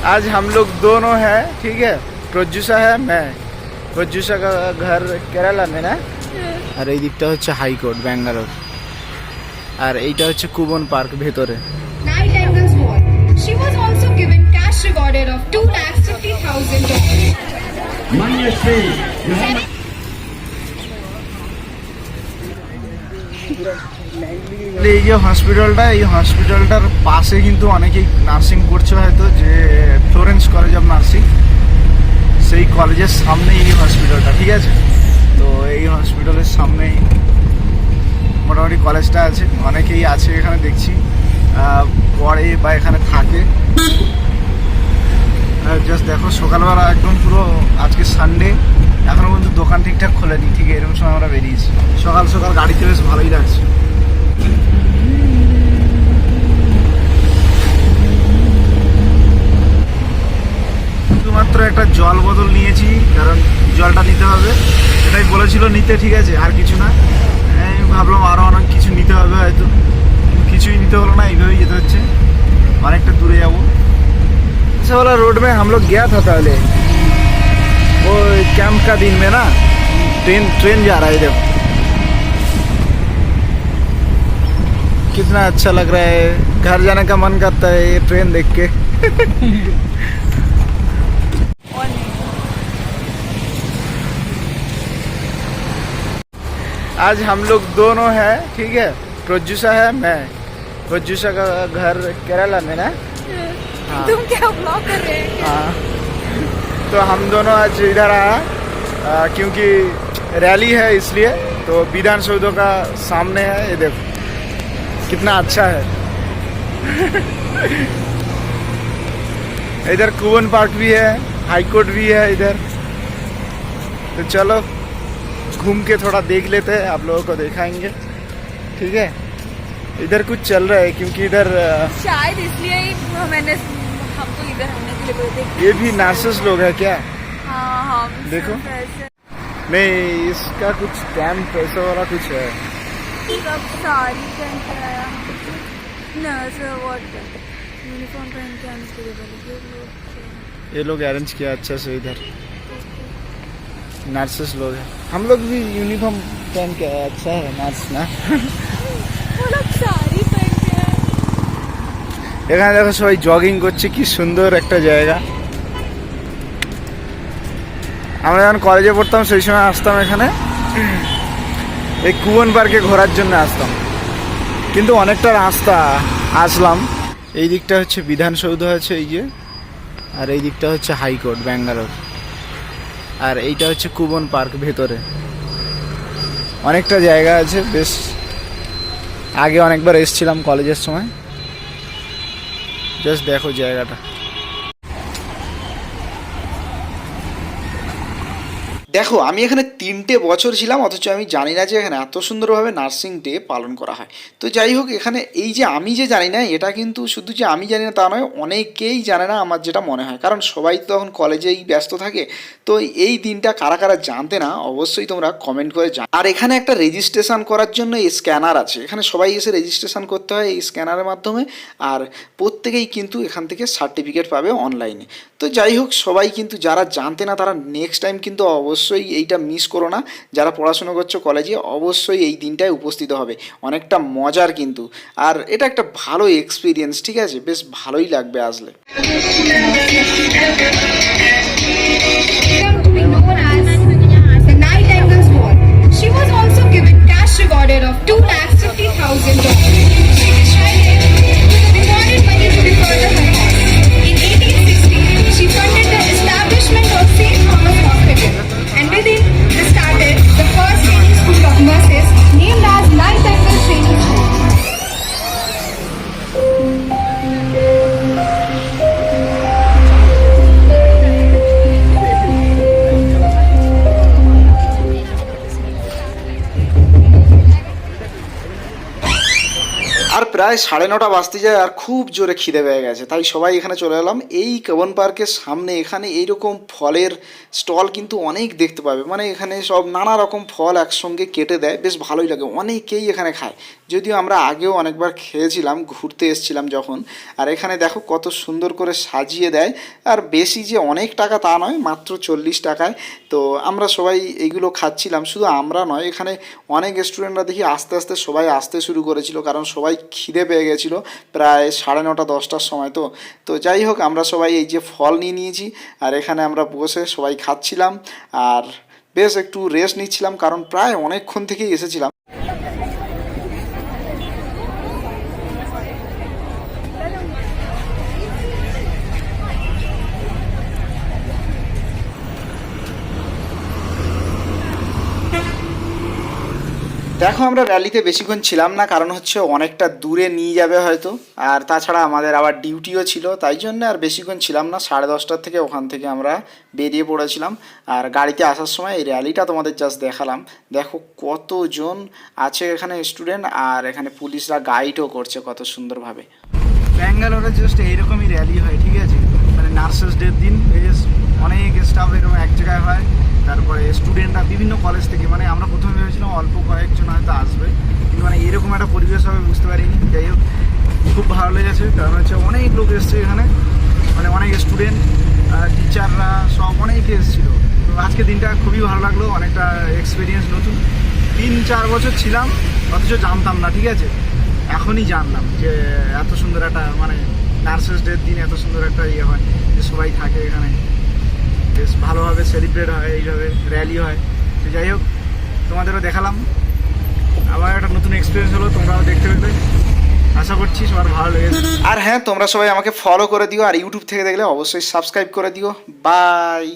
आज हम लोग दोनों हैं, ठीक है। প্রজ্জুষা है, मैं প্রজ্জুষা का घर केरला में ना। আর এই দিকটা হচ্ছে হাইকোর্ট ব্যাঙ্গালোর, আর এইটা হচ্ছে কুবন পার্ক ভেতরে। Night Angles Mall. She was also given cash rewarded of $250,000. এই যে হসপিটালটা, এই হসপিটালটার পাশে কিন্তু অনেকেই নার্সিং করছে, হয়তো যে ফ্লোরেন্স কলেজ অফ নার্সিং, সেই কলেজের সামনেই এই হসপিটালটা, ঠিক আছে। তো এই হসপিটালের সামনেই মোটামুটি কলেজটা আছে, অনেকেই আছে এখানে দেখছি, পড়ে বা এখানে থাকে। জাস্ট দেখো সকালবেলা একদম পুরো, আজকে সানডে, এখনও কিন্তু দোকান ঠিকঠাক খোলেনি, ঠিক এরকম সময় আমরা বেরিয়েছি। সকাল সকাল গাড়িতে বেশ ভালোই লাগছে। শুধুমাত্র একটা জল বোতল নিয়েছি, কারণ জলটা নিতে হবে, এটাই বলেছিল নিতে, ঠিক আছে, আর কিছু না। আমি ভাবলাম আরও অনেক কিছু নিতে হবে, হয়তো কিছুই নিতে হলো না, এইভাবেই যেতে হচ্ছে, অনেকটা দূরে যাবো। ऐसा वाला रोड में हम लोग गया था पहले, वो कैंप का दिन में ना, ट्रेन जा रहा है, देखो कितना अच्छा लग रहा है, घर जाने का मन करता है ये ट्रेन देख के। आज हम लोग दोनों हैं, ठीक है। প্রজ্জুষা है, मैं প্রজ্জুষা का घर केरला में ना। हाँ। तुम क्या ब्लॉग कर रहे हैं? हाँ, तो हम दोनों आज इधर आया क्योंकि रैली है, इसलिए। तो विधान सौध का सामने है, ये देखो कितना अच्छा है। इधर कुवन पार्क भी है, हाई कोर्ट भी है इधर। तो चलो घूम के थोड़ा देख लेते हैं, आप लोगों को दिखाएंगे, ठीक है। इधर कुछ चल रहा है क्योंकि इधर शायद इसलिए ही हमको इधर आने के लिए बोलते हैं। ये भी नर्सेस लोग हैं क्या? हाँ हाँ, देखो। नहीं, इसका कुछ कैंप पैसा वाला कुछ है। सब सारी पहन के आया, नर्स यूनिफॉर्म पहन के आने के लिए बोले ये लोग अरेंज किया अच्छा से, इधर नर्सेस लोग हैं। हम लोग भी यूनिफॉर्म पहन के आए, अच्छा है नर्स ना। वो लोग सारी पहन के आए। এখানে দেখো সবাই জগিং করছে, কি সুন্দর একটা জায়গা। আমরা যখন কলেজে পড়তাম সেই সময় আসতাম এখানে, এই কুবন পার্কে ঘোরার জন্য আসতাম, কিন্তু অনেকটা রাস্তা আসলাম। এই দিকটা হচ্ছে বিধানসৌধ আছে, এই যে, আর এই দিকটা হচ্ছে হাইকোর্ট ব্যাঙ্গালোর, আর এইটা হচ্ছে কুবন পার্ক ভেতরে। অনেকটা জায়গা আছে, বেশ আগে অনেকবার এসেছিলাম কলেজের সময়। জাস্ট দেখো জায়গাটা। দেখো আমি এখানে 3টে বছর ছিলাম, অথচ আমি জানি না যে এখানে এত সুন্দরভাবে নার্সিং ডে পালন করা হয়। তো যাই হোক, এখানে এই যে আমি যে জানি না, এটা কিন্তু শুধু যে আমি জানি না তা নয়, অনেকেই জানে না আমার যেটা মনে হয়, কারণ সবাই তো তখন কলেজেই ব্যস্ত থাকে। তো এই দিনটা কারা কারা জানতে না, অবশ্যই তোমরা কমেন্ট করে জানো। আর এখানে একটা রেজিস্ট্রেশন করার জন্য এই স্ক্যানার আছে, এখানে সবাই এসে রেজিস্ট্রেশন করতে হয় এই স্ক্যানারের মাধ্যমে, আর প্রত্যেকেই কিন্তু এখান থেকে সার্টিফিকেট পাবে অনলাইনে। তো যাই হোক, সবাই কিন্তু যারা জানতে না তারা নেক্সট টাইম কিন্তু অবশ্যই এইটা মিস করো না। যারা পড়াশোনা করছো কলেজে, অবশ্যই এই দিনটায় উপস্থিত হবে, অনেকটা মজার কিন্তু, আর এটা একটা ভালো এক্সপিরিয়েন্স, ঠিক আছে, বেশ ভালোই লাগবে আসলে। The Night Angles Mall. She was also given cash rewarded of $250,000. She decided the rewarded money to be further her cause. In 1860, she funded the establishment of St. Thomas Hospital, and with it, started the first training school of nurses, named as Night Angles Training School. প্রায় 9:30 বাজতে যায় আর খুব জোরে খিদে পেয়ে গেছে, তাই সবাই এখানে চলে এলাম। এই কেবন পার্কের সামনে এখানে এইরকম ফলের স্টল কিন্তু অনেক দেখতে পাবে, মানে এখানে সব নানা রকম ফল একসঙ্গে কেটে দেয়, বেশ ভালোই লাগে, অনেকেই এখানে খায়। যদিও আমরা আগেও অনেকবার খেয়েছিলাম, ঘুরতে এসেছিলাম যখন। আর এখানে দেখো কত সুন্দর করে সাজিয়ে দেয়, আর বেশি যে অনেক টাকা তা নয়, মাত্র 40 টাকায়। তো আমরা সবাই এইগুলো খাচ্ছিলাম, শুধু আমরা নয়, এখানে অনেক স্টুডেন্টরা দেখি আস্তে আস্তে সবাই আসতে শুরু করেছিল, কারণ সবাই খিদে পেয়ে গেছিলো প্রায় 9:30 10টার সময়। তো তো যাই হোক, আমরা সবাই এই যে ফল নিয়ে নিয়েছি, আর এখানে আমরা বসে সবাই খাচ্ছিলাম আর বেশ একটু রেস্ট নিচ্ছিলাম, কারণ প্রায় অনেকক্ষণ থেকেই এসেছিলাম। দেখো আমরা র্যালিতে বেশিক্ষণ ছিলাম না, কারণ হচ্ছে অনেকটা দূরে নিয়ে যাবে হয়তো, আর তাছাড়া আমাদের আবার ডিউটিও ছিল, তাই জন্য আর বেশিক্ষণ ছিলাম না। 10:30টার থেকে ওখান থেকে আমরা বেরিয়ে পড়েছিলাম। আর গাড়িতে আসার সময় এই র্যালিটা তোমাদের জাস্ট দেখালাম। দেখো কতজন আছে এখানে স্টুডেন্ট, আর এখানে পুলিশরা গাইডও করছে কত সুন্দরভাবে। ব্যাঙ্গালোরে জাস্ট এইরকমই র্যালি হয়, ঠিক আছে, মানে নার্সেস ডের দিন অনেক স্টাফ এরকম এক জায়গায় হয়, তারপরে স্টুডেন্টরা বিভিন্ন কলেজ থেকে, মানে আমরা প্রথমে ভেবেছিলাম অল্প কয়েকজন হয়তো আসবে, কিন্তু মানে এরকম একটা পরিবেশ হবে বুঝতে পারিনি। যাই হোক, খুব ভালো লেগেছে, কারণ হচ্ছে অনেক লোক এসছে এখানে, মানে অনেক স্টুডেন্ট, টিচাররা সব অনেকে এসেছিলো। তো আজকে দিনটা খুবই ভালো লাগলো, অনেকটা এক্সপিরিয়েন্স নতুন। 3-4 বছর ছিলাম অথচ জানতাম না, ঠিক আছে, এখনই জানলাম যে এত সুন্দর একটা, মানে নার্সেস ডের দিন এত সুন্দর একটা ইয়ে হয়, যে সবাই থাকে এখানে, বেশ ভালোভাবে সেলিব্রেট হয়, এইভাবে র্যালি হয়। তো যাই হোক, তোমাদেরও দেখালাম, আবার একটা নতুন এক্সপিরিয়েন্স হলো, তোমরাও দেখতে পেলে। আশা করছি সবার ভালো লেগেছে। আর হ্যাঁ, তোমরা সবাই আমাকে ফলো করে দিও, আর ইউটিউব থেকে দেখলে অবশ্যই সাবস্ক্রাইব করে দিও। বাই।